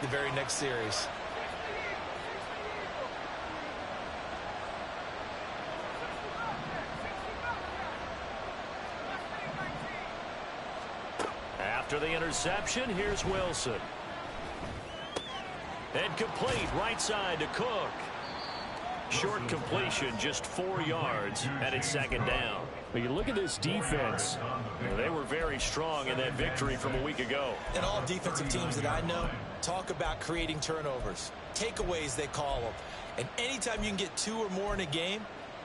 the very next series. After the interception, here's Wilson. And complete right side to Cook. Short completion, just 4 yards, and it's second down. But you look at this defense. They were very strong in that victory from a week ago. And all defensive teams that I know talk about creating turnovers. Takeaways, they call them. And anytime you can get 2 or more in a game,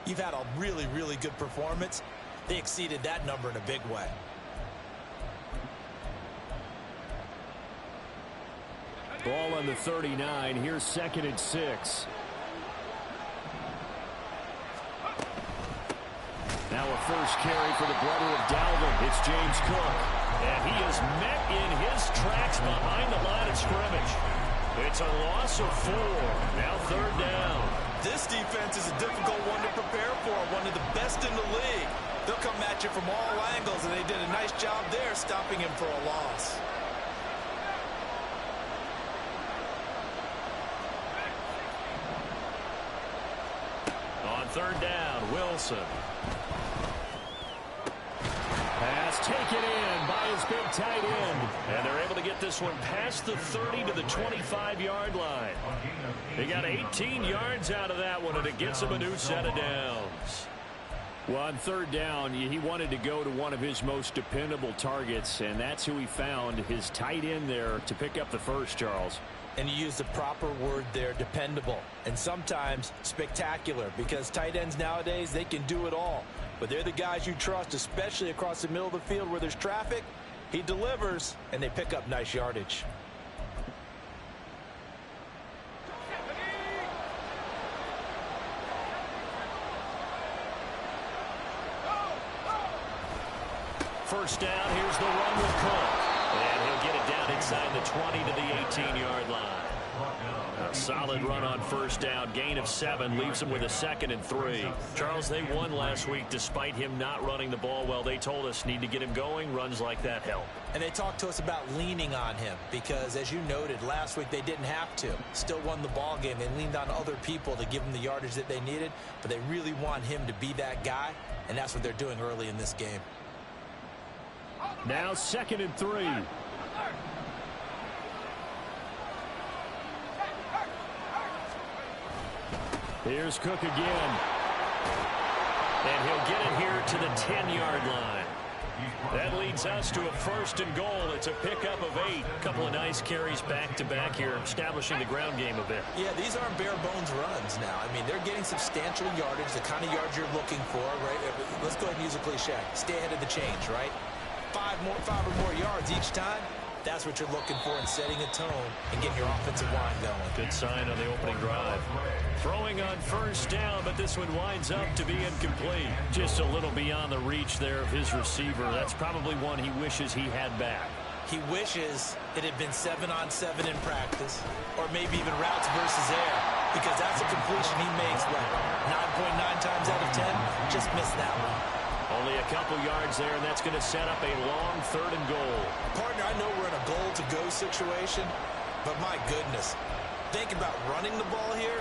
you've had a really, really good performance. They exceeded that number in a big way. Ball on the 39. Here's 2nd and 6. Now a first carry for the brother of Dalvin. It's James Cook. And he is met in his tracks behind the line of scrimmage. It's a loss of 4. Now 3rd down. This defense is a difficult one to prepare for. One of the best in the league. They'll come at you from all angles, and they did a nice job there stopping him for a loss. On 3rd down, Wilson. Pass taken in by his big tight end. And they're able to get this one past the 30 to the 25-yard line. They got 18 yards out of that one, and it gets them a new set of downs. Well, on 3rd down, he wanted to go to one of his most dependable targets, and that's who he found, his tight end there, to pick up the first, Charles. And you use the proper word there, dependable, and sometimes spectacular, because tight ends nowadays, they can do it all. But they're the guys you trust, especially across the middle of the field where there's traffic. He delivers, and they pick up nice yardage. First down, here's the run with Cook. And he'll get it down inside the 20 to the 18-yard line. A solid run on first down. Gain of 7 leaves them with a 2nd and 3. Charles, they won last week despite him not running the ball well. They told us need to get him going. Runs like that help. And they talked to us about leaning on him because, as you noted, last week they didn't have to. Still won the ball game. They leaned on other people to give them the yardage that they needed, but they really want him to be that guy, and that's what they're doing early in this game. Now 2nd and 3. Here's Cook again. And he'll get it here to the 10-yard line. That leads us to a 1st and goal. It's a pickup of 8. A couple of nice carries back-to-back here, establishing the ground game a bit. Yeah, these aren't bare-bones runs now. I mean, they're getting substantial yardage, the kind of yards you're looking for, right? Let's go ahead and use a cliche. Stay ahead of the change, right? 5 or more yards each time. That's what you're looking for in setting a tone and getting your offensive line going. Good sign on the opening drive. Throwing on first down, but this one winds up to be incomplete. Just a little beyond the reach there of his receiver. That's probably one he wishes he had back. He wishes it had been 7-on-7 in practice, or maybe even routes versus air, because that's a completion he makes, 9.9 times out of 10, just missed that one. Only a couple yards there, and that's going to set up a long 3rd and goal. Partner, I know we're in a goal-to-go situation, but my goodness, think about running the ball here,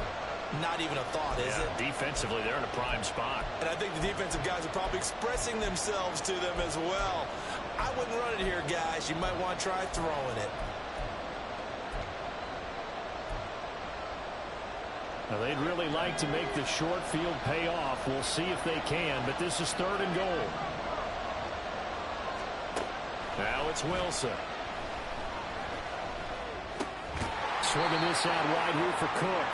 not even a thought, is it? Defensively, they're in a prime spot. And I think the defensive guys are probably expressing themselves to them as well. I wouldn't run it here, guys. You might want to try throwing it. Now, they'd really like to make the short field pay off. We'll see if they can, but this is 3rd and goal. Now it's Wilson. Swinging this out wide here for Cook.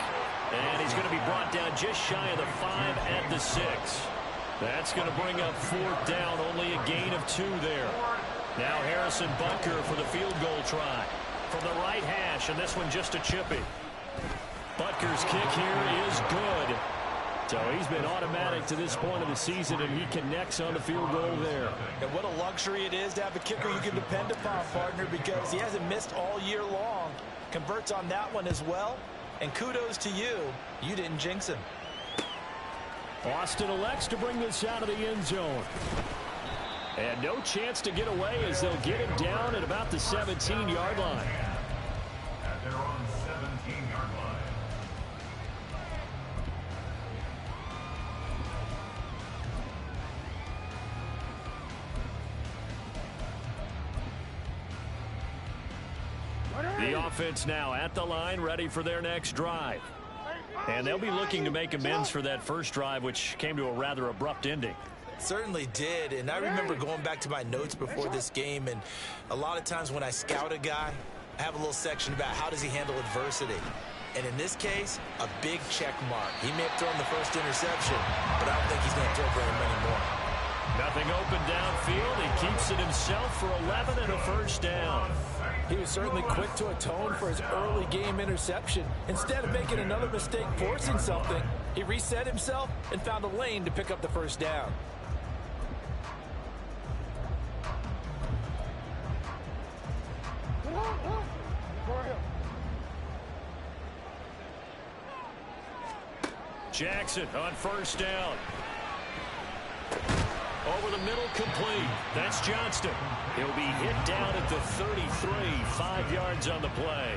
And he's going to be brought down just shy of the 5 at the 6. That's going to bring up 4th down, only a gain of 2 there. Now Harrison Butker for the field goal try. From the right hash, and this one just a chippy. Butker's kick here is good. So he's been automatic to this point of the season, and he connects on the field goal there. And what a luxury it is to have a kicker you can depend upon, partner, because he hasn't missed all year long. Converts on that one as well. And kudos to you. You didn't jinx him. Austin elects to bring this out of the end zone. And no chance to get away as they'll get him down at about the 17-yard line. offense now at the line, ready for their next drive. And they'll be looking to make amends for that first drive, which came to a rather abrupt ending. Certainly did, and I remember going back to my notes before this game, and a lot of times when I scout a guy, I have a little section about how does he handle adversity. And in this case, a big check mark. He may have thrown the first interception, but I don't think he's going to throw very many more. Nothing open downfield. He keeps it himself for 11 and a first down. He was certainly quick to atone for his early game interception. Instead of making another mistake forcing something, he reset himself and found a lane to pick up the first down. Jackson on first down. Over the middle, complete. That's Johnston. He'll be hit down at the 33, 5 yards on the play.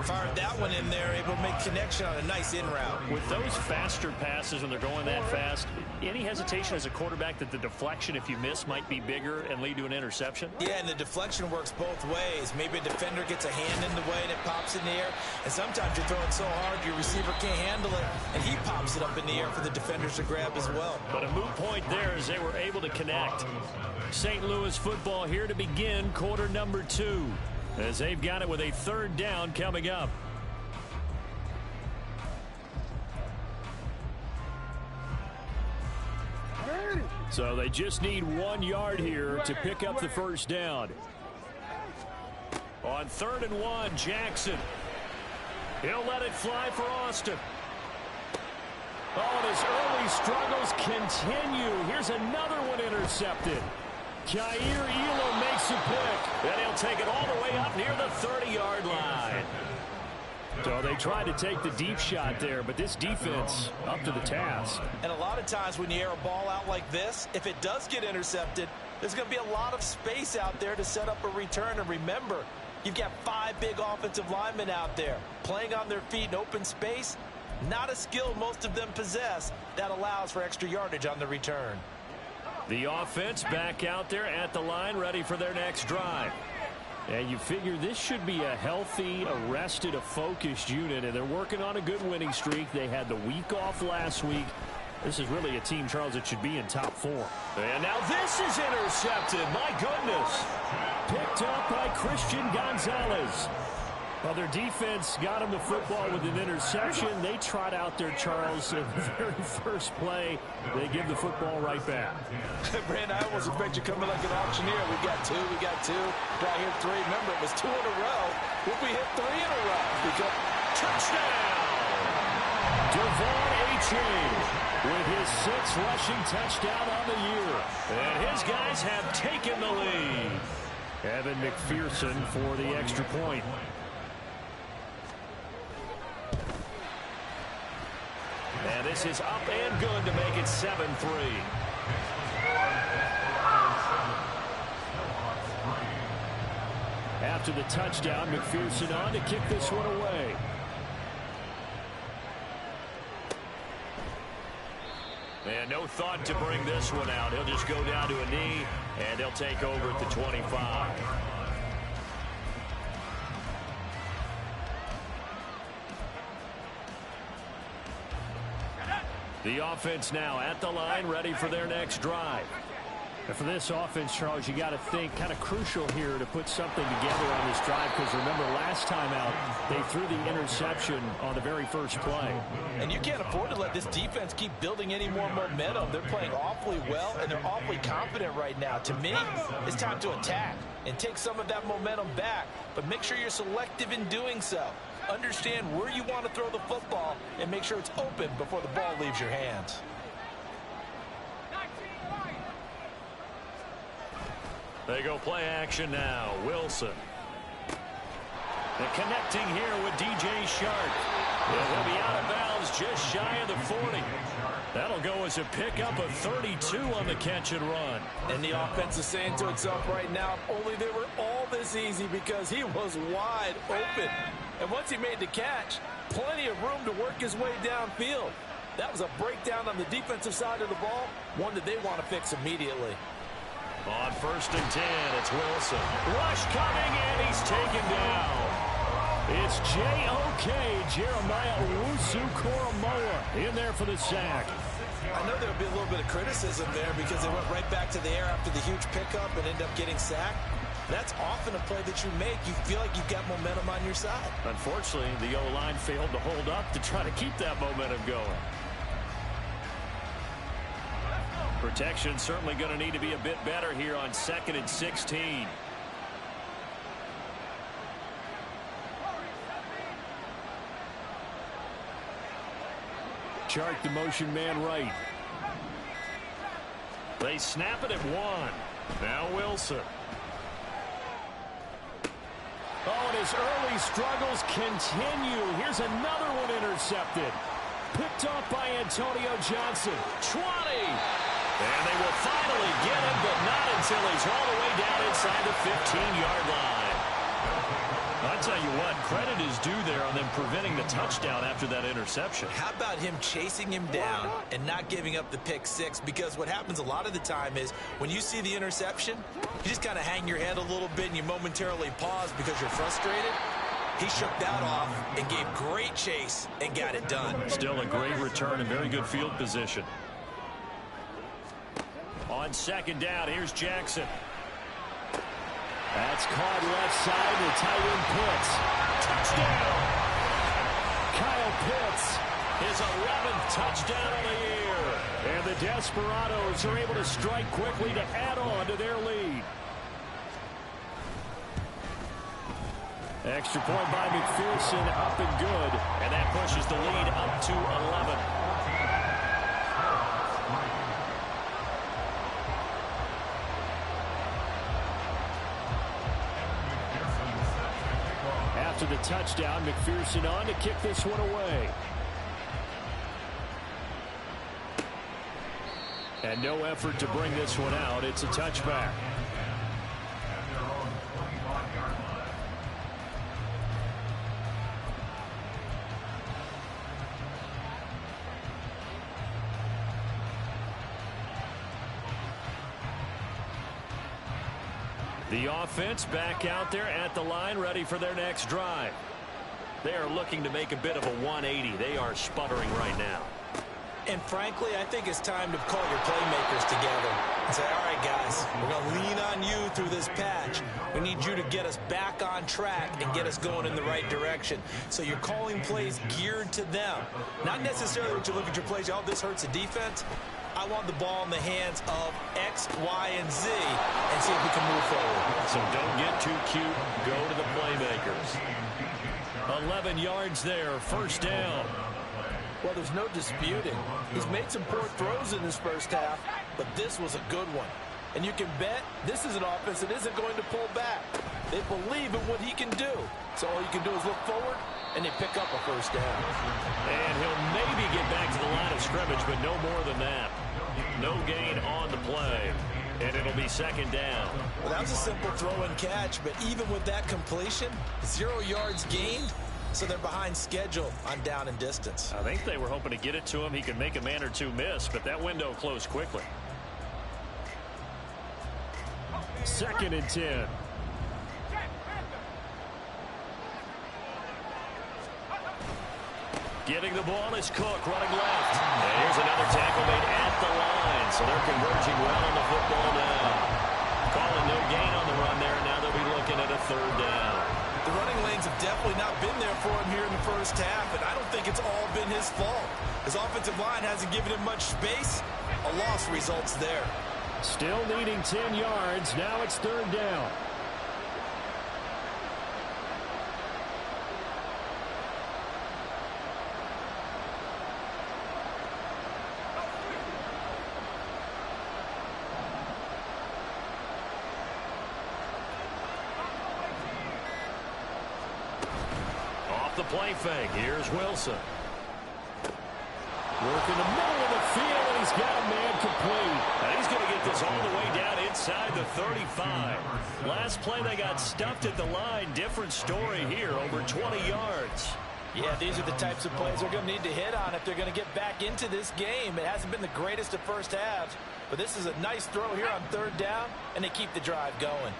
Fired that one in there, able to make connection on a nice in route. With those faster passes, when they're going that fast, any hesitation as a quarterback that the deflection, if you miss, might be bigger and lead to an interception? Yeah, and the deflection works both ways. Maybe a defender gets a hand in the way and it pops in the air, and sometimes you're throwing so hard your receiver can't handle it, and he pops it up in the air for the defenders to grab as well. But a moot point there as they were able to connect. St. Louis football here to begin quarter number 2. As they've got it with a third down coming up. So they just need 1 yard here to pick up the first down. On 3rd and 1, Jackson. He'll let it fly for Austin. Oh, and his early struggles continue. Here's another one intercepted. Jair Elam makes a pick, and he'll take it all the way up near the 30-yard line. So they tried to take the deep shot there, but this defense up to the task. And a lot of times when you air a ball out like this, if it does get intercepted, there's going to be a lot of space out there to set up a return. And remember, you've got 5 big offensive linemen out there playing on their feet in open space. Not a skill most of them possess that allows for extra yardage on the return. The offense back out there at the line, ready for their next drive. And you figure this should be a healthy, a focused unit, and they're working on a good winning streak. They had the week off last week. This is really a team, Charles, that should be in top 4. And now this is intercepted. My goodness. Picked up by Christian Gonzalez. Well, their defense got him the football with an interception. They trot out there, Charles, in the very first play. They give the football right back. Brandon, I almost expect you coming like an auctioneer. We got 2, right here 3. Remember, it was 2 in a row. Will we hit 3 in a row? Because touchdown! Devon Achane with his 6th rushing touchdown on the year. And his guys have taken the lead. Evan McPherson for the extra point. And this is up and good to make it 7-3. After the touchdown, McPherson on to kick this one away. And no thought to bring this one out. He'll just go down to a knee, and they'll take over at the 25. The offense now at the line, ready for their next drive. And for this offense, Charles, you got to think kind of crucial here to put something together on this drive, because remember last time out they threw the interception on the very first play. And you can't afford to let this defense keep building any more momentum. They're playing awfully well, and they're awfully confident right now. To me, it's time to attack and take some of that momentum back, but make sure you're selective in doing so. Understand where you want to throw the football and make sure it's open before the ball leaves your hands. They go play action now. Wilson. And connecting here with DJ Shark. He'll be out of bounds just shy of the 40. That'll go as a pickup of 32 on the catch and run. And the offense is saying to itself right now, only they were all this easy because he was wide open. And once he made the catch, plenty of room to work his way downfield. That was a breakdown on the defensive side of the ball, one that they want to fix immediately. On 1st and 10, it's Wilson. Rush coming, and he's taken down. It's J.O.K. Jeremiah Owusu-Koramoah in there for the sack. I know there'll be a little bit of criticism there because they went right back to the air after the huge pickup and ended up getting sacked. That's often a play that you make. You feel like you've got momentum on your side. Unfortunately, the O-line failed to hold up to try to keep that momentum going. Protection certainly going to need to be a bit better here on 2nd and 16. Chart the motion man right. They snap it at 1. Now Wilson. Oh, and his early struggles continue. Here's another one intercepted. Picked off by Antonio Johnson. 20. And they will finally get him, but not until he's all the way down inside the 15-yard line. I'll tell you what, credit is due there on them preventing the touchdown after that interception. How about him chasing him down and not giving up the pick six? Because what happens a lot of the time is when you see the interception, you just kind of hang your head a little bit and you momentarily pause because you're frustrated. He shook that off and gave great chase and got it done. Still a great return and very good field position. On 2nd down, here's Jackson. That's caught left side to tight end Pitts. Touchdown! Kyle Pitts, his 11th touchdown of the year. And the Desperados are able to strike quickly to add on to their lead. Extra point by McPherson, up and good. And that pushes the lead up to 11. After the touchdown, McPherson on to kick this one away. And no effort to bring this one out. It's a touchback. The offense back out there at the line, ready for their next drive. They are looking to make a bit of a 180. They are sputtering right now. And frankly, I think it's time to call your playmakers together and say, all right, guys, we're going to lean on you through this patch. We need you to get us back on track and get us going in the right direction. So you're calling plays geared to them. Not necessarily what you look at your plays, oh, this hurts the defense. I want the ball in the hands of X, Y, and Z and see if we can move forward. So don't get too cute. Go to the playmakers. 11 yards there, 1st down. Well, there's no disputing. He's made some poor throws in this first half, but this was a good one. And you can bet this is an offense that isn't going to pull back. They believe in what he can do. So all you can do is look forward, and they pick up a 1st down. And he'll maybe get back to the line of scrimmage, but no more than that. No gain on the play. And it'll be 2nd down. Well, that was a simple throw and catch, but even with that completion, 0 yards gained, so they're behind schedule on down and distance. I think they were hoping to get it to him. He could make a man or two miss, but that window closed quickly. 2nd and 10. Getting the ball is Cook running left. And here's another tackle made at the line. So they're converging well on the football now. Calling no gain on the run there. Now they'll be looking at a 3rd down. The running lanes have definitely not been there for him here in the first half, and I don't think it's all been his fault. His offensive line hasn't given him much space. A loss results there. Still needing 10 yards. Now it's 3rd down. The play fake. Here's Wilson. Working the middle of the field, and he's got a man complete. And he's going to get this all the way down inside the 35. Last play, they got stuffed at the line. Different story here, over 20 yards. Yeah, these are the types of plays they're going to need to hit on if they're going to get back into this game. It hasn't been the greatest of first halves, But this is a nice throw here on third down, and they keep the drive going.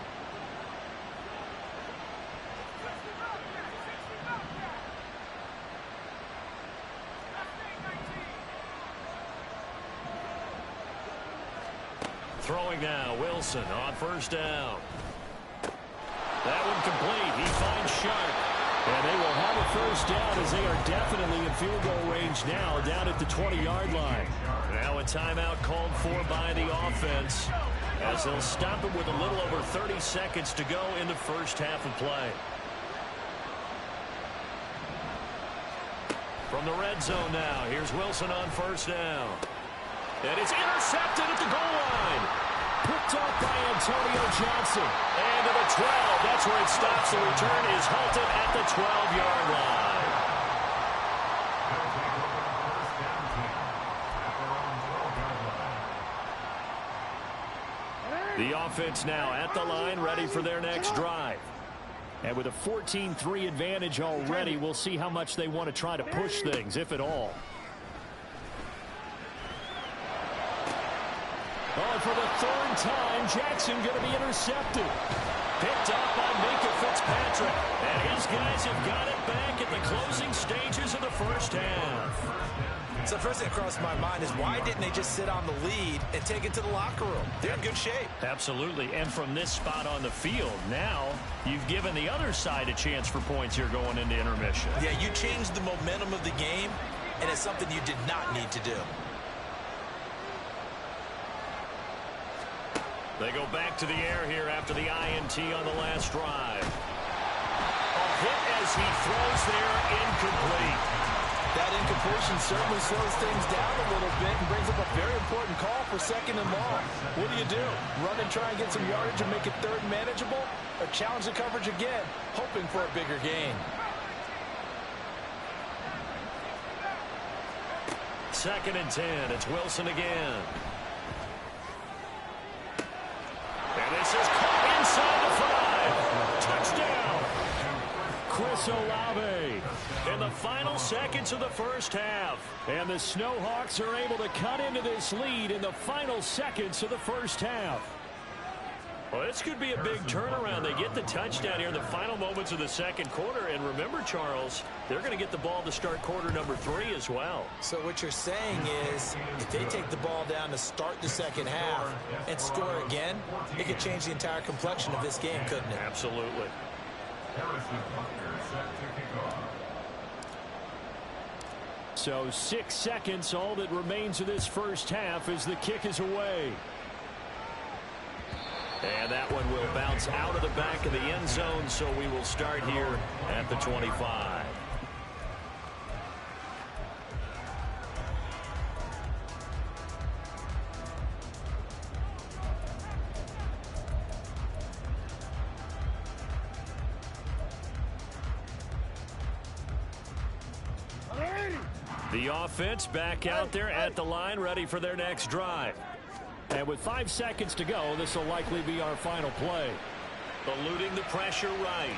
Throwing now, Wilson on first down. That one complete. He finds Sharp. And they will have a first down as they are definitely in field goal range now, down at the 20-yard line. Now a timeout called for by the offense as they'll stop it with a little over 30 seconds to go in the first half of play. From the red zone now, here's Wilson on first down. And it's intercepted at the goal line. Picked up by Antonio Johnson. And to the 12. That's where it stops. The return is halted at the 12-yard line. The offense now at the line, ready for their next drive. And with a 14-3 advantage already, we'll see how much they want to try to push things, if at all. Oh, for the third time, Jackson going to be intercepted. Picked up by Minka Fitzpatrick. And his guys have got it back at the closing stages of the first half. So first thing that crossed my mind is why didn't they just sit on the lead and take it to the locker room? They're in good shape. Absolutely. And from this spot on the field, now you've given the other side a chance for points here going into intermission. Yeah, you changed the momentum of the game, and it's something you did not need to do. They go back to the air here after the INT on the last drive. A hit as he throws there, incomplete. That incompletion certainly slows things down a little bit and brings up a very important call for second and long. What do? Run and try and get some yardage and make it third manageable, or challenge the coverage again, hoping for a bigger gain? Second and 10. It's Wilson again. And this is caught inside the 5. Touchdown. Chris Olave in the final seconds of the first half. And the Snowhawks are able to cut into this lead in the final seconds of the first half. Well, this could be a big turnaround. They get the touchdown here in the final moments of the second quarter. And remember, Charles, they're going to get the ball to start quarter number 3 as well. So what you're saying is if they take the ball down to start the second half and score again, it could change the entire complexion of this game, couldn't it? Absolutely. So 6 seconds, all that remains of this first half as the kick is away. And that one will bounce out of the back of the end zone, so we will start here at the 25. The offense back out there at the line, ready for their next drive. And with 5 seconds to go, this will likely be our final play. Eluding the pressure right.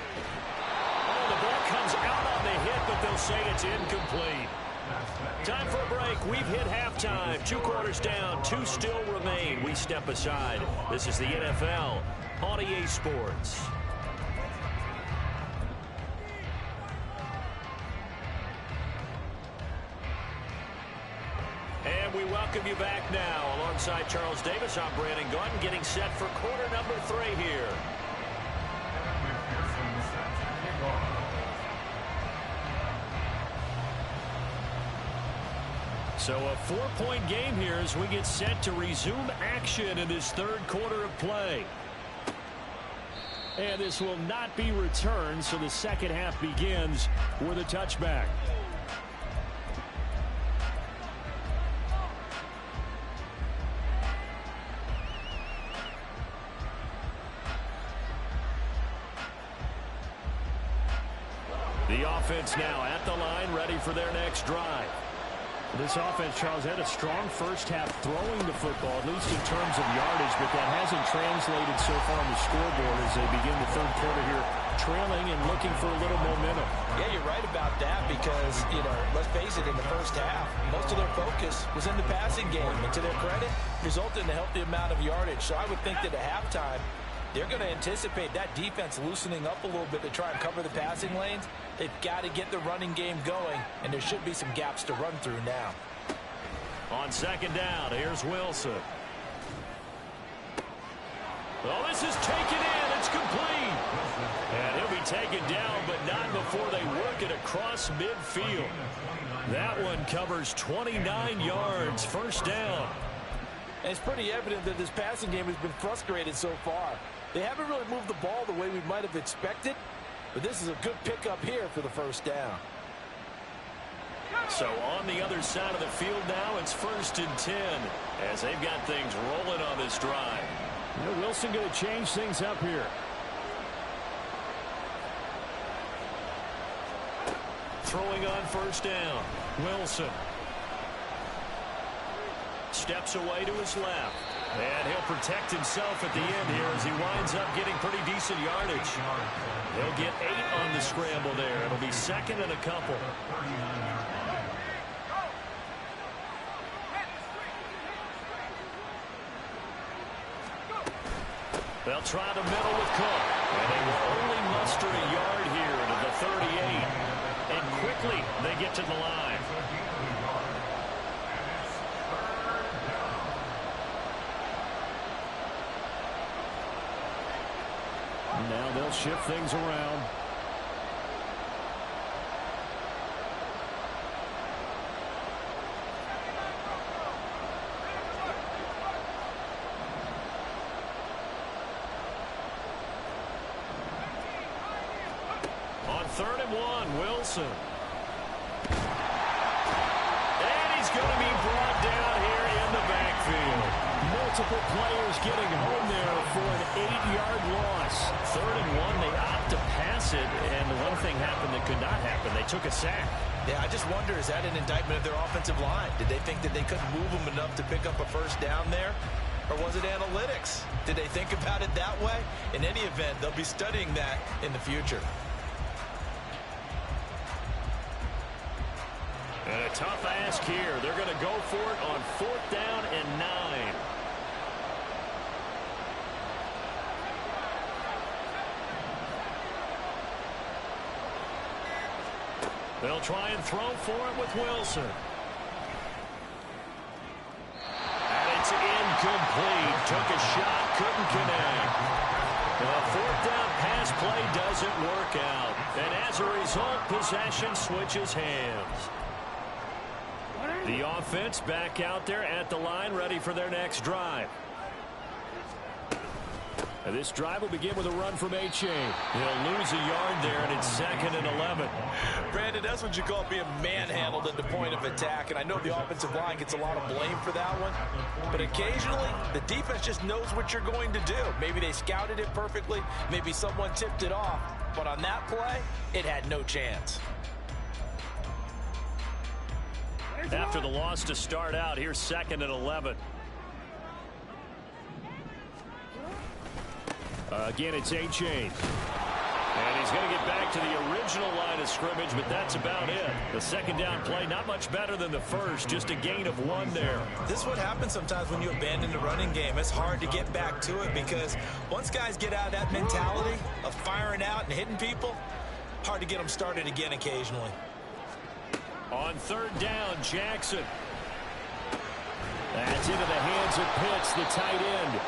Oh, the ball comes out on the hit, but they'll say it's incomplete. Time for a break. We've hit halftime. 2 quarters down, 2 still remain. We step aside. This is the NFL on EA Sports. And we welcome you back now. Alongside Charles Davis, I'm Brandon Gunn, getting set for quarter number 3 here. So a 4-point game here as we get set to resume action in this third quarter of play. And this will not be returned, so the second half begins with a touchback. The offense now at the line, ready for their next drive. This offense, Charles, had a strong first half throwing the football, at least in terms of yardage, but that hasn't translated so far on the scoreboard as they begin the third quarter here, trailing and looking for a little momentum. Yeah, you're right about that, because because, let's face it, in the first half, most of their focus was in the passing game. And to their credit, resulted in a healthy amount of yardage. So I would think that at halftime, they're going to anticipate that defense loosening up a little bit to try and cover the passing lanes. They've got to get the running game going, and there should be some gaps to run through now. On second down, here's Wilson. Oh, this is taken in. It's complete. And he'll be taken down, but not before they work it across midfield. That one covers 29 yards. First down. And it's pretty evident that this passing game has been frustrated so far. They haven't really moved the ball the way we might have expected, but this is a good pickup here for the first down. So on the other side of the field now, it's 1st and 10 as they've got things rolling on this drive. Wilson going to change things up here. Throwing on first down. Wilson. Steps away to his left. And he'll protect himself at the end here as he winds up getting pretty decent yardage. He'll get 8 on the scramble there. It'll be 2nd and a couple. They'll try the middle with Cook. And they will only muster a yard here to the 38. And quickly they get to the line. Now they'll shift things around. On 3rd and 1, Wilson. And he's going to be brought down here in the backfield. Multiple players getting home there for an 8-yard loss. 3rd and 1, they opt to pass it, and the one thing happened that could not happen. They took a sack. Yeah, I just wonder, is that an indictment of their offensive line? Did they think that they couldn't move them enough to pick up a first down there? Or was it analytics? Did they think about it that way? In any event, they'll be studying that in the future. And a tough ask here. They're going to go for it on 4th down and 9. They'll try and throw for it with Wilson. And it's incomplete. Took a shot, couldn't connect. The 4th down pass play doesn't work out. And as a result, possession switches hands. The offense back out there at the line, ready for their next drive. And this drive will begin with a run from H.A. He'll lose a yard there, and it's 2nd and 11. Brandon, that's what you call being manhandled at the point of attack. And I know the offensive line gets a lot of blame for that one. But occasionally, the defense just knows what you're going to do. Maybe they scouted it perfectly. Maybe someone tipped it off. But on that play, it had no chance. After the loss to start out, here's 2nd and 11. Again, it's H.A. And he's going to get back to the original line of scrimmage, but that's about it. The 2nd down play, not much better than the first, just a gain of 1 there. This is what happens sometimes when you abandon the running game. It's hard to get back to it because once guys get out of that mentality of firing out and hitting people, hard to get them started again occasionally. On 3rd down, Jackson. That's into the hands of Pitts, the tight end.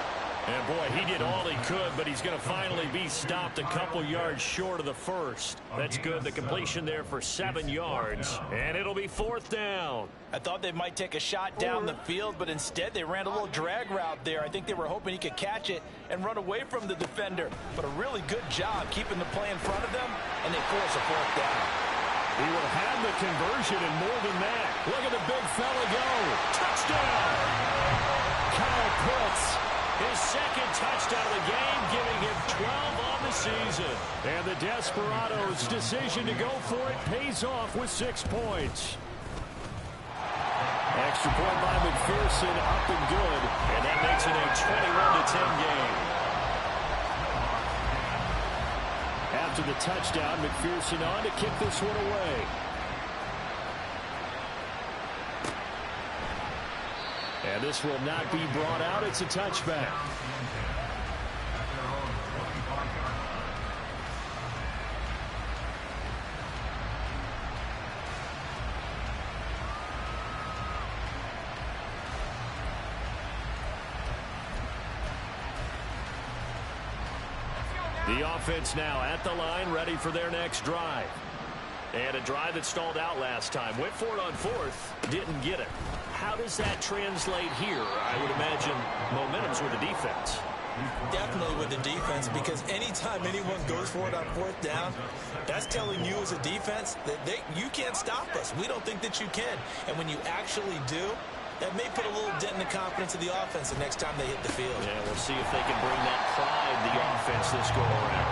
And, boy, he did all he could, but he's going to finally be stopped a couple yards short of the first. That's good. The completion there for 7 yards. And it'll be 4th down. I thought they might take a shot down the field, but instead they ran a little drag route there. I think they were hoping he could catch it and run away from the defender. But a really good job keeping the play in front of them, and they force a 4th down. He will have the conversion and more than that. Look at the big fella go. Touchdown! Kyle Pitts. His 2nd touchdown of the game, giving him 12 on the season. And the Desperados' decision to go for it pays off with 6 points. Extra point by McPherson, up and good. And that makes it a 21-10 game. After the touchdown, McPherson on to kick this one away. And this will not be brought out. It's a touchback. The offense now at the line, ready for their next drive. And a drive that stalled out last time. Went for it on fourth, didn't get it. How does that translate here? I would imagine momentum's with the defense. Definitely with the defense, because anytime anyone goes for it on fourth down, that's telling you as a defense that you can't stop us. We don't think that you can. And when you actually do, that may put a little dent in the confidence of the offense the next time they hit the field. Yeah, we'll see if they can bring that pride, the offense, this go around.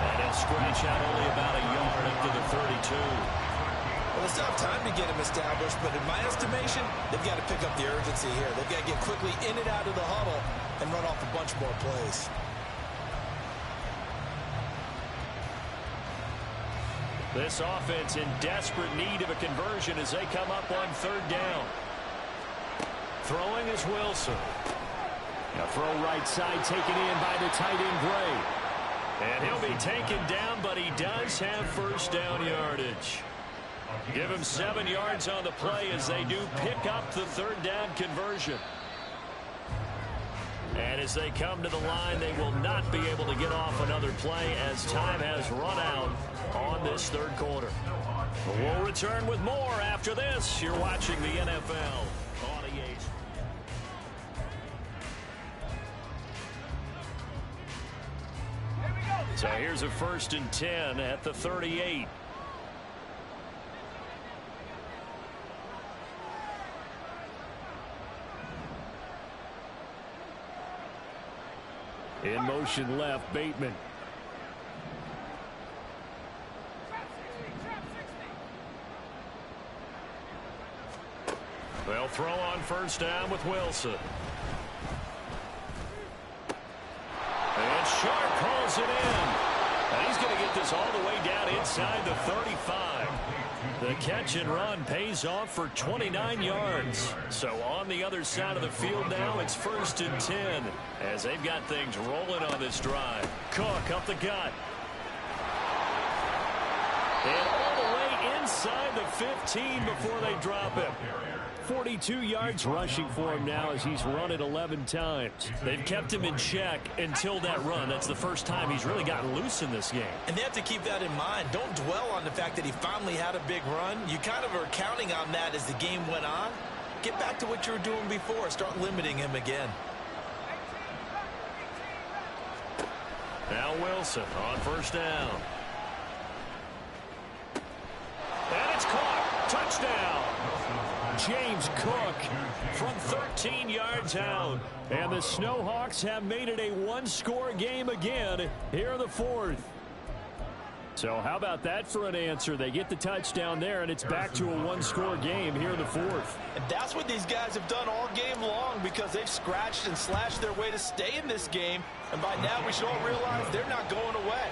And he'll scratch out only about a yard up to the 32. Well, they still have time to get him established, but in my estimation, they've got to pick up the urgency here. They've got to get quickly in and out of the huddle and run off a bunch more plays. This offense in desperate need of a conversion as they come up on third down. Throwing is Wilson. A throw right side taken in by the tight end Gray. And he'll be taken down, but he does have first down yardage. Give him 7 yards on the play as they do pick up the third down conversion. And as they come to the line, they will not be able to get off another play as time has run out on this third quarter. We'll return with more after this. You're watching the NFL on EA. So here's a 1st and 10 at the 38. In motion left, Bateman. They'll throw on first down with Wilson. And Sharp calls it in. And he's going to get this all the way down inside the 35. The catch and run pays off for 29 yards. So on the other side of the field now, it's 1st and 10 as they've got things rolling on this drive. Cook up the gut. And all the way inside the 15 before they drop him. 42 yards rushing for him now as he's run it 11 times. They've kept him in check until that run. That's the first time he's really gotten loose in this game. And they have to keep that in mind. Don't dwell on the fact that he finally had a big run. You kind of are counting on that as the game went on. Get back to what you were doing before. Start limiting him again. Now Wilson on first down. And it's caught. Touchdown. James Cook from 13 yards out. And the Snowhawks have made it a one-score game again here in the fourth. So how about that for an answer? They get the touchdown there, and it's back to a one-score game here in the fourth. And that's what these guys have done all game long because they've scratched and slashed their way to stay in this game. And by now we should all realize they're not going away.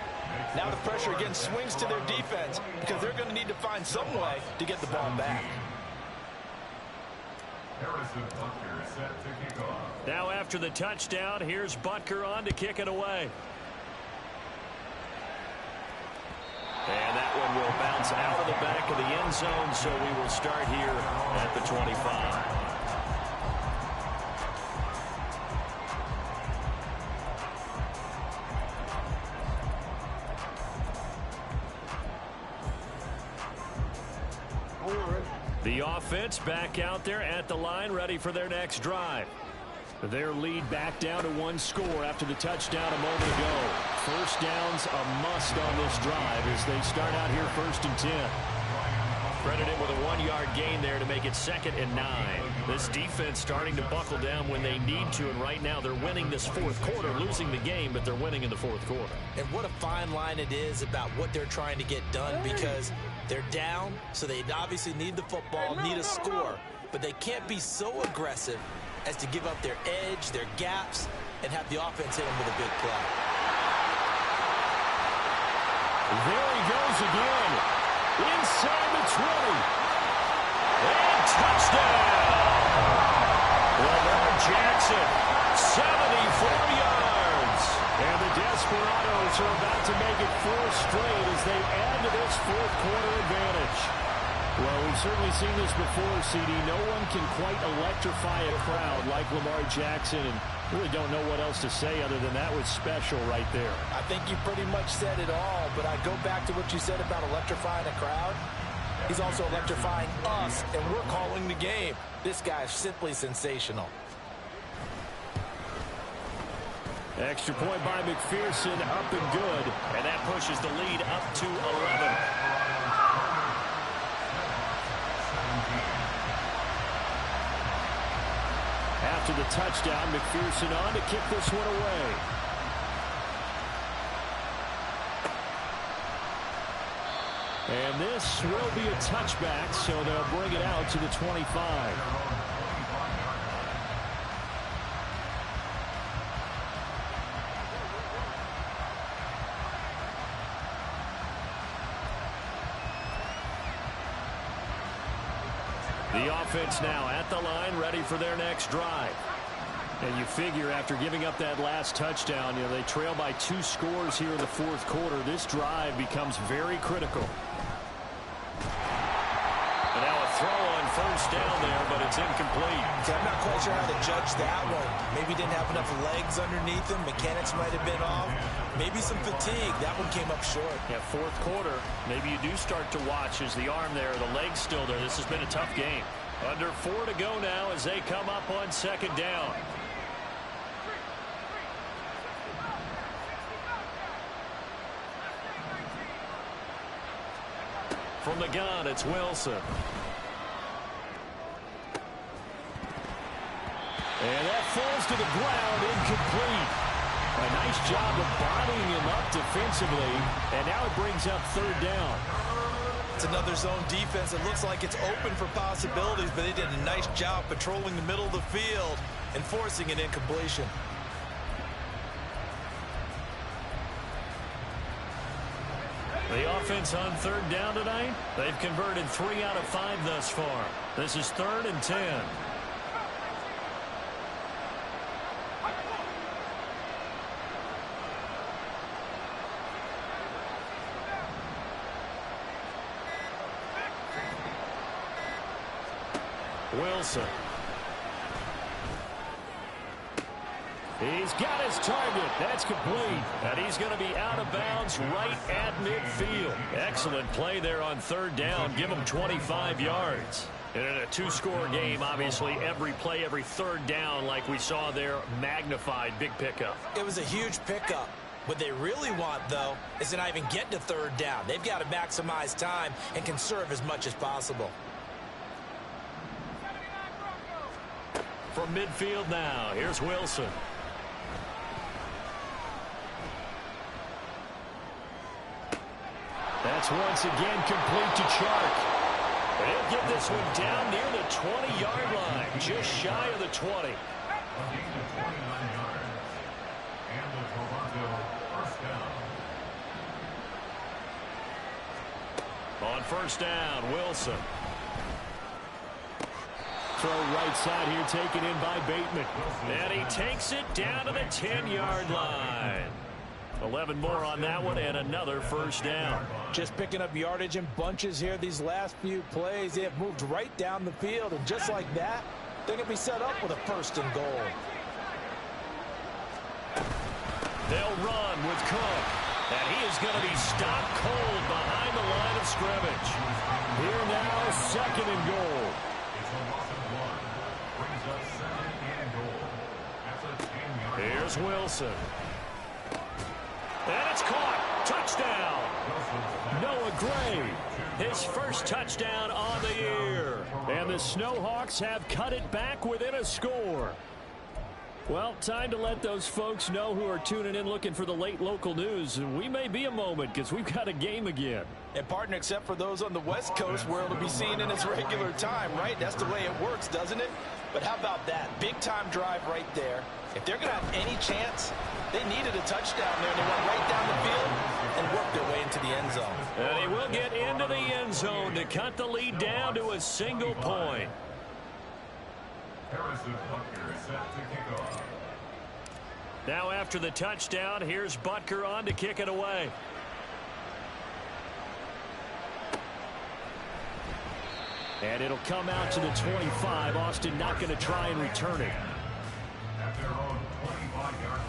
Now the pressure again swings to their defense because they're going to need to find some way to get the ball back. Now after the touchdown, here's Butker on to kick it away. And that one will bounce out of the back of the end zone, so we will start here at the 25. The offense back out there at the line, ready for their next drive. Their lead back down to one score after the touchdown a moment ago. First down's a must on this drive as they start out here 1st and 10. Credited with a 1-yard gain there to make it 2nd and 9. This defense starting to buckle down when they need to, and right now they're winning this fourth quarter, losing the game, but they're winning in the fourth quarter. And what a fine line it is about what they're trying to get done because they're down, so they obviously need the football, need a score, but they can't be so aggressive as to give up their edge, their gaps, and have the offense hit them with a big play. There he goes again. Inside the 20. And touchdown! Jackson, 74 yards. And the Desperados are about to make it 4 straight as they add to this fourth quarter advantage. Well, we've certainly seen this before, CD. No one can quite electrify a crowd like Lamar Jackson, and really don't know what else to say other than that was special right there. I think you pretty much said it all, but I go back to what you said about electrifying a crowd. He's also electrifying us, and we're calling the game. This guy is simply sensational. Extra point by McPherson, up and good. And that pushes the lead up to 11. After the touchdown, McPherson on to kick this one away. And this will be a touchback, so they'll bring it out to the 25. The offense now at the line, ready for their next drive. And you figure after giving up that last touchdown, they trail by 2 scores here in the fourth quarter. This drive becomes very critical. And now a throw on first down there, but it's incomplete. Okay, I'm not quite sure how to judge that one. Maybe didn't have enough legs underneath him. Mechanics might have been off. Maybe some fatigue. That one came up short. Yeah, fourth quarter, maybe you do start to watch as the arm there, the leg's still there. This has been a tough game. Under 4 to go now as they come up on second down. From the gun, it's Wilson. And that falls to the ground, incomplete. A nice job of bodying him up defensively, and now it brings up third down. It's another zone defense. It looks like it's open for possibilities, but they did a nice job patrolling the middle of the field and forcing an incompletion. The offense on third down tonight, they've converted 3 out of 5 thus far. This is 3rd and 10. Wilson. He's got his target. That's complete. And he's going to be out of bounds right at midfield. Excellent play there on third down. Give him 25 yards. And in a 2-score game, obviously, every play, every third down, like we saw there, magnified. Big pickup. It was a huge pickup. What they really want, though, is to not even get to third down. They've got to maximize time and conserve as much as possible. From midfield now, here's Wilson. That's once again complete to Chark. He'll get this one down near the 20-yard line, just shy of the 20. On first down, Wilson. Throw right side here taken in by Bateman. And he takes it down to the 10-yard line. 11 more on that one and another first down. Just picking up yardage in bunches here these last few plays. They have moved right down the field, and just like that, they're going to be set up with a first and goal. They'll run with Cook. And he is going to be stopped cold behind the line of scrimmage. Here now, second and goal. Here's Wilson. And it's caught. Touchdown. Noah Gray, his first touchdown on the year. And the Snowhawks have cut it back within a score. Well, time to let those folks know who are tuning in looking for the late local news. We may be a moment because we've got a game again. And partner, except for those on the West Coast where it'll be seen in its regular time, right? That's the way it works, doesn't it? But how about that? Big time drive right there. If they're going to have any chance, they needed a touchdown there. They went right down the field and worked their way into the end zone. And he will get into the end zone to cut the lead down to a single point. Now after the touchdown, here's Butker on to kick it away. And it'll come out to the 25. Austin not going to try and return it. At their own 25-yard line.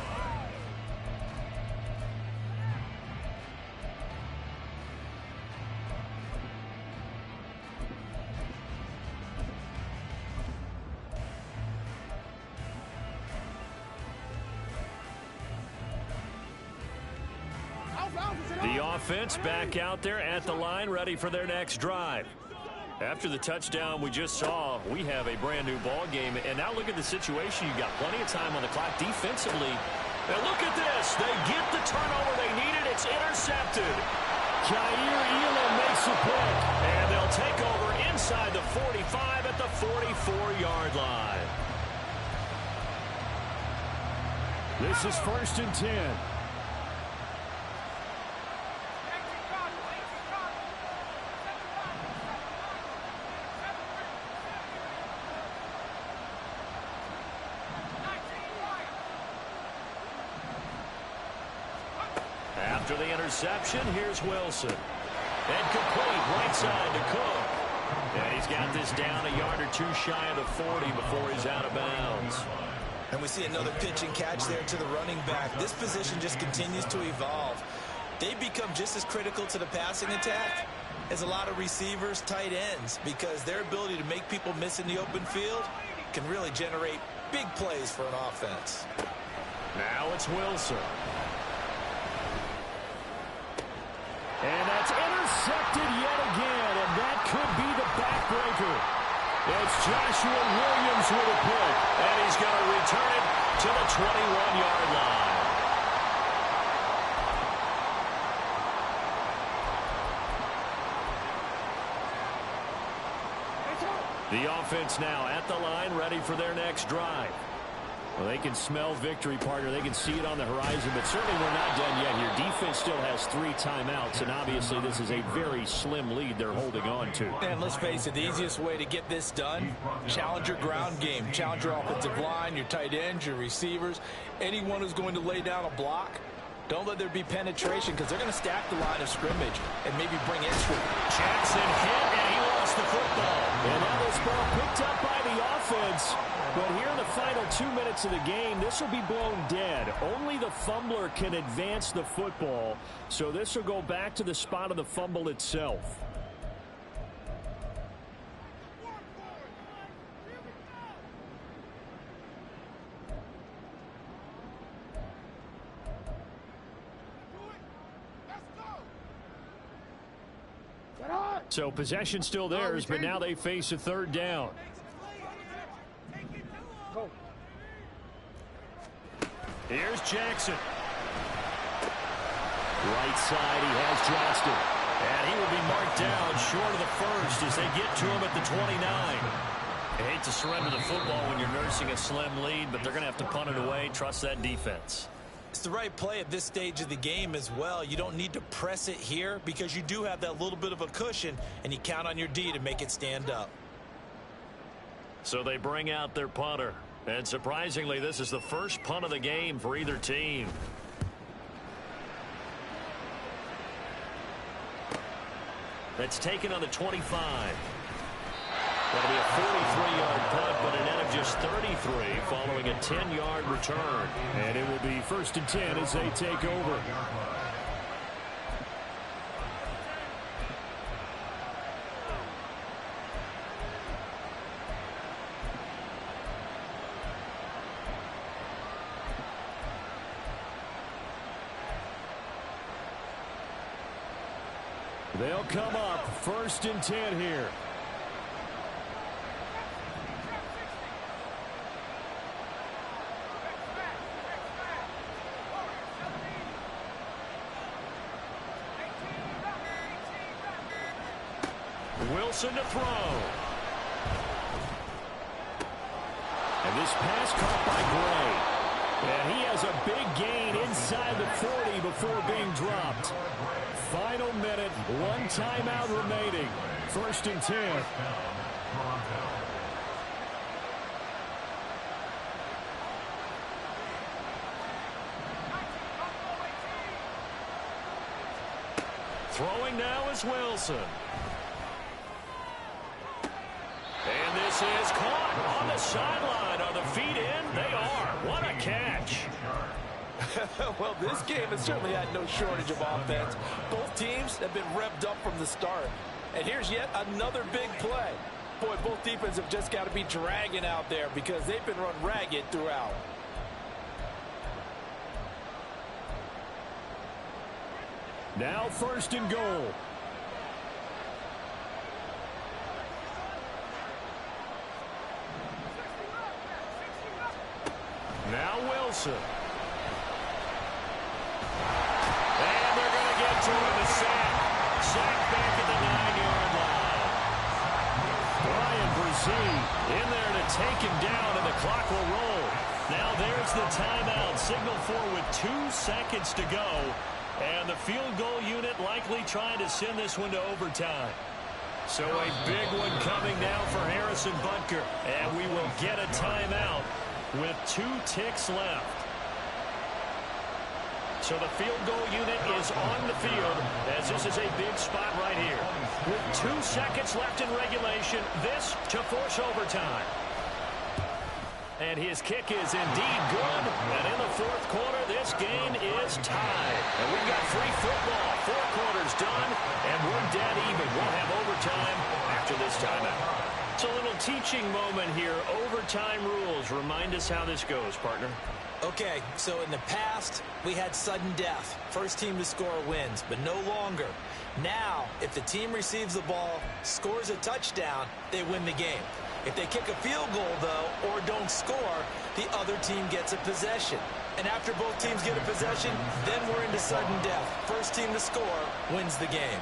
The offense back out there at the line, ready for their next drive. After the touchdown we just saw, we have a brand new ball game. And now look at the situation. You got plenty of time on the clock defensively. And look at this. They get the turnover they needed. It's intercepted. Jair Elam makes a pick. And they'll take over inside the 45 at the 44-yard line. This is 1st and 10. After the interception, here's Wilson. And complete right side to Cook. And he's got this down a yard or two shy of the 40 before he's out of bounds. And we see another pitch and catch there to the running back. This position just continues to evolve. They become just as critical to the passing attack as a lot of receivers, tight ends, because their ability to make people miss in the open field can really generate big plays for an offense. Now it's Wilson. And that's intercepted yet again, and that could be the backbreaker. It's Joshua Williams with a pick. And he's going to return it to the 21-yard line. The offense now at the line, ready for their next drive. Well, they can smell victory, partner. They can see it on the horizon, but certainly we're not done yet here. Defense still has 3 timeouts, and obviously this is a very slim lead they're holding on to. And let's face it, the easiest way to get this done, challenge your ground game. Challenge your offensive line, your tight ends, your receivers, anyone who's going to lay down a block. Don't let there be penetration because they're going to stack the line of scrimmage and maybe bring extra. Jackson hit, and he lost the football. And now this ball picked up by the offense. But here in the final 2 minutes of the game, this will be blown dead. Only the fumbler can advance the football, so this will go back to the spot of the fumble itself. So possession still theirs, but now they face a 3rd down. Here's Jackson. Right side, he has Johnston. And he will be marked down short of the 1st as they get to him at the 29. I hate to surrender the football when you're nursing a slim lead, but they're going to have to punt it away. Trust that defense. It's the right play at this stage of the game as well. You don't need to press it here because you do have that little bit of a cushion, and you count on your D to make it stand up. So they bring out their punter. And surprisingly, this is the first punt of the game for either team. That's taken on the 25. That'll be a 43-yard punt, but a net of just 33 following a 10-yard return. And it will be 1st and 10 as they take over. They'll come up 1st and 10 here. Wilson to throw. And this pass caught by Gray. And he has a big gain inside the 40 before being dropped. Final minute, 1 timeout remaining. 1st and 10. Throwing now is Wilson. And this is caught on the sideline. Are the feet in? They are. What a catch. Well, this game has certainly had no shortage of offense. Both teams have been revved up from the start. And here's yet another big play. Boy, both defenses have just got to be dragging out there because they've been run ragged throughout. Now 1st and goal. Now Wilson. And they're going to get to him. The sack. Sack back at the 9-yard line. Brian Brzee in there to take him down, and the clock will roll. Now there's the timeout. Signal for with 2 seconds to go. And the field goal unit likely trying to send this one to overtime. So a big one coming now for Harrison Butker. And we will get a timeout with 2 ticks left. So the field goal unit is on the field as this is a big spot right here. With 2 seconds left in regulation, this to force overtime. And his kick is indeed good. And in the 4th quarter, this game is tied. And we've got free football. 4 quarters done, and we're dead even. We'll have overtime after this timeout. It's a little teaching moment here. Overtime rules. Remind us how this goes, partner. Okay, so in the past, we had sudden death. First team to score wins, but no longer. Now, if the team receives the ball, scores a touchdown, they win the game. If they kick a field goal, though, or don't score, the other team gets a possession. And after both teams get a possession, then we're into sudden death. First team to score wins the game.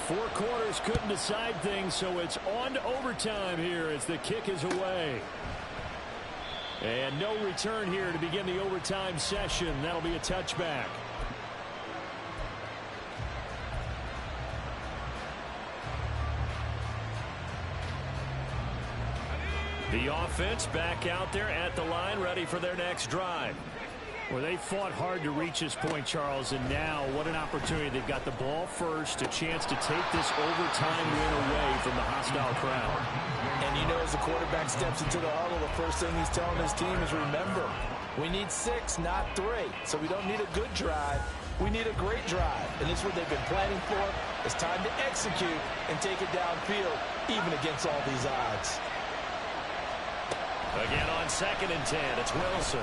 4 quarters couldn't decide things, so it's on to overtime here as the kick is away. And no return here to begin the overtime session. That'll be a touchback. The offense back out there at the line, ready for their next drive. Well, they fought hard to reach this point, Charles, and now what an opportunity. They've got the ball first, a chance to take this overtime win away from the hostile crowd. And you know, as the quarterback steps into the huddle, the first thing he's telling his team is, remember, we need 6, not 3. So we don't need a good drive. We need a great drive. And this is what they've been planning for. It's time to execute and take it downfield, even against all these odds. Again on 2nd and 10, it's Wilson.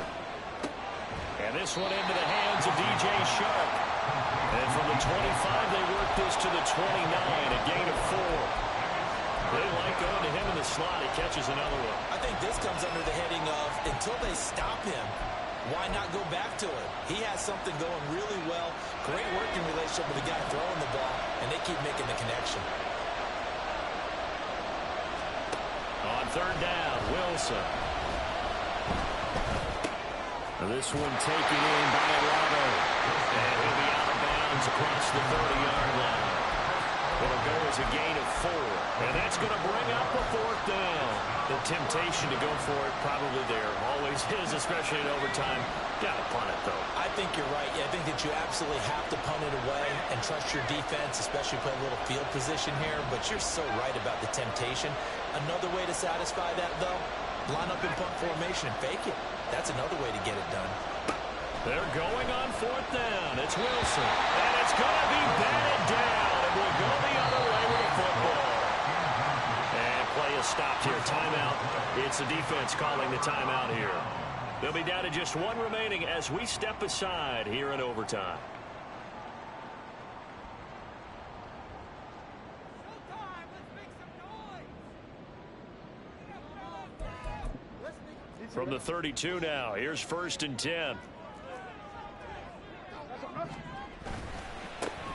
And this one into the hands of DJ Shark. And from the 25, they work this to the 29, a gain of 4. They like going to him in the slot. He catches another one. I think this comes under the heading of, until they stop him, why not go back to it? He has something going really well. Great working relationship with the guy throwing the ball, and they keep making the connection. On 3rd down, Wilson. This one taken in by Alado. And he'll be out of bounds across the 30-yard line. It'll go as a gain of 4. And that's going to bring up a 4th down. The temptation to go for it probably there. Always is, especially in overtime. Got to punt it, though. I think you're right. I think that you absolutely have to punt it away and trust your defense, especially play a little field position here. But you're so right about the temptation. Another way to satisfy that, though, line up in punt formation and fake it. That's another way to get it done. They're going on 4th down. It's Wilson. And it's going to be batted down. And we'll go the other way with the football. And play is stopped here. Timeout. It's the defense calling the timeout here. They'll be down to just 1 remaining as we step aside here in overtime. From the 32 now, here's 1st and 10.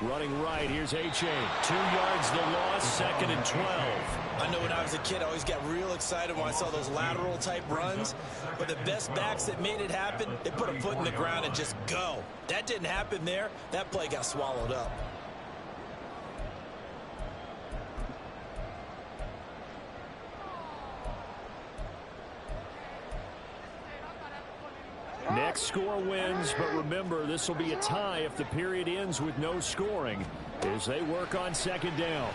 Running right, here's H.A. 2 yards the loss, 2nd and 12. I know when I was a kid, I always got real excited when I saw those lateral type runs. But the best backs that made it happen, they put a foot in the ground and just go. That didn't happen there. That play got swallowed up. Next score wins, but remember, this will be a tie if the period ends with no scoring. as they work on second down.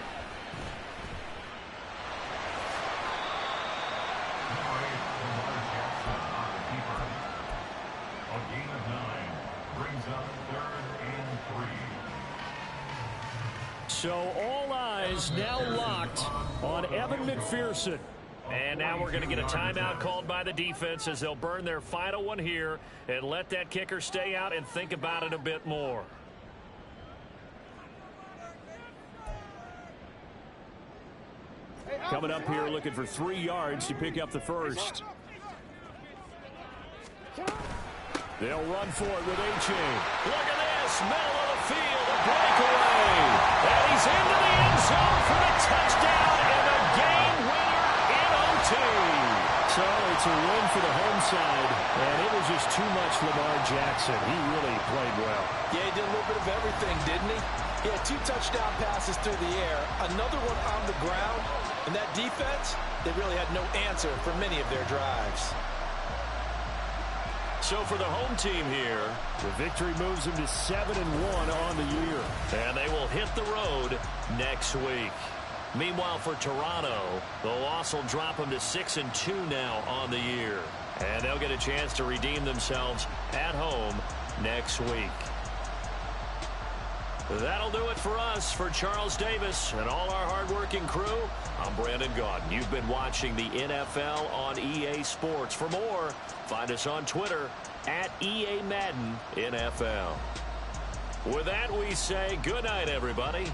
So all eyes now locked on Evan McPherson. And now we're going to get a timeout called by the defense as they'll burn their final one here and let that kicker stay out and think about it a bit more. Coming up here looking for 3 yards to pick up the first. They'll run for it with A-Chain. Look at this, middle of the field, a breakaway. And he's into the end zone for the touchdown and a game winner in OT. So it's a win for the home side, and it was just too much Lamar Jackson. He really played well. Yeah, he did a little bit of everything, didn't he? He had 2 touchdown passes through the air, another one on the ground, and that defense, they really had no answer for many of their drives. So for the home team here, the victory moves them to 7-1 on the year. And they will hit the road next week. Meanwhile, for Toronto, the loss will drop them to 6-2 now on the year. And they'll get a chance to redeem themselves at home next week. That'll do it for us. For Charles Davis and all our hardworking crew, I'm Brandon Gaudin. You've been watching the NFL on EA Sports. For more, find us on Twitter at EA Madden NFL. With that, we say good night, everybody.